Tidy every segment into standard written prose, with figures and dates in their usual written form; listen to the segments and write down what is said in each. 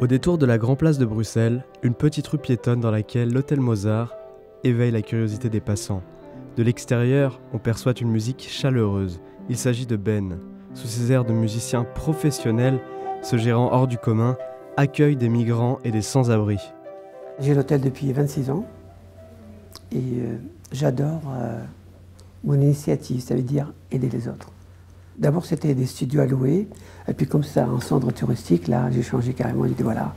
Au détour de la Grand Place de Bruxelles, une petite rue piétonne dans laquelle l'hôtel Mozart éveille la curiosité des passants. De l'extérieur, on perçoit une musique chaleureuse. Il s'agit de Ben. Sous ses airs de musicien professionnel, ce gérant hors du commun accueille des migrants et des sans-abri. J'ai l'hôtel depuis 26 ans et j'adore mon initiative, ça veut dire aider les autres. D'abord, c'était des studios à louer, et puis comme c'est un centre touristique, là, j'ai changé carrément. J'ai dit voilà,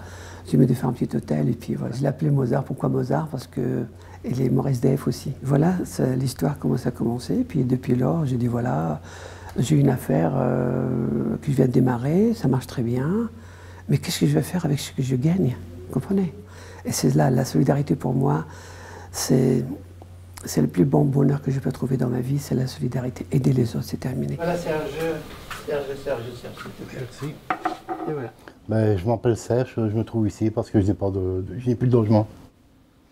j'ai mis de faire un petit hôtel, et puis voilà. Je l'ai appelé Mozart. Pourquoi Mozart? Parce que il est mort SDF aussi. Voilà, l'histoire commence à commencer, et puis depuis lors, j'ai dit voilà, j'ai une affaire que je viens de démarrer, ça marche très bien, mais qu'est-ce que je vais faire avec ce que je gagne? Vous comprenez? Et c'est là, la solidarité pour moi, c'est le plus bon bonheur que je peux trouver dans ma vie, c'est la solidarité. Aider les autres, c'est terminé. Voilà Serge, Merci. Et voilà. Ben, je m'appelle Serge, je me trouve ici parce que je n'ai plus de logement.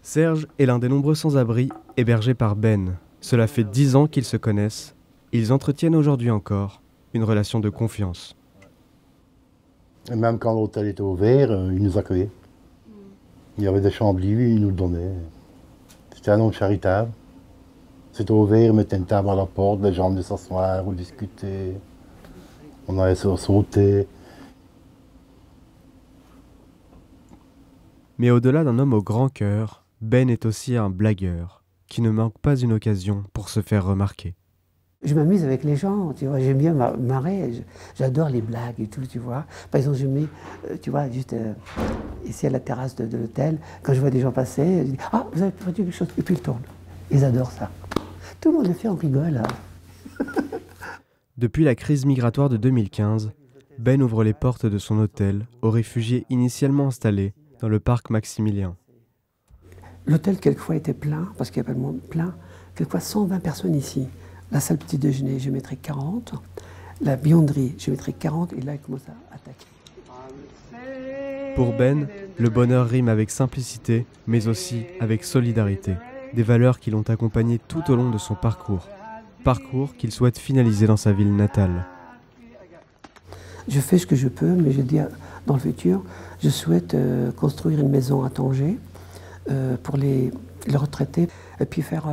Serge est l'un des nombreux sans-abri hébergés par Ben. Cela fait 10 ans qu'ils se connaissent. Ils entretiennent aujourd'hui encore une relation de confiance. Et même quand l'hôtel était ouvert, il nous accueillait. Il y avait des chambres libres, il nous le donnait. C'était un homme charitable. C'était ouvert, il mettait une table à la porte, les gens venaient s'asseoir ou discuter. On allait sauter. Mais au-delà d'un homme au grand cœur, Ben est aussi un blagueur qui ne manque pas une occasion pour se faire remarquer. Je m'amuse avec les gens, tu vois, j'aime bien marrer, j'adore les blagues et tout, tu vois. Par exemple, je mets, tu vois, juste ici à la terrasse de l'hôtel, quand je vois des gens passer, je dis « Ah, vous avez perdu quelque chose ?» et puis ils tournent. Ils adorent ça. Tout le monde le fait, on rigole. Hein. Depuis la crise migratoire de 2015, Ben ouvre les portes de son hôtel aux réfugiés initialement installés dans le parc Maximilien. L'hôtel, quelquefois, était plein, parce qu'il y a pas de monde plein. Quelquefois, 120 personnes ici. La salle petit déjeuner, je mettrais 40. La bionderie, je mettrais 40. Et là, il commence à attaquer. Pour Ben, le bonheur rime avec simplicité, mais aussi avec solidarité. Des valeurs qui l'ont accompagné tout au long de son parcours. Parcours qu'il souhaite finaliser dans sa ville natale. Je fais ce que je peux, mais je dis dans le futur, je souhaite construire une maison à Tanger pour les retraités, et puis faire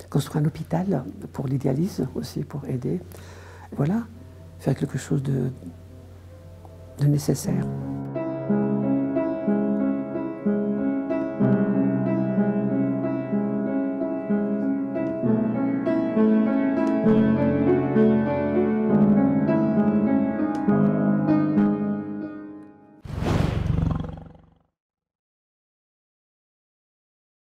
construire un hôpital pour les dialyses aussi, pour aider. Voilà, faire quelque chose de nécessaire.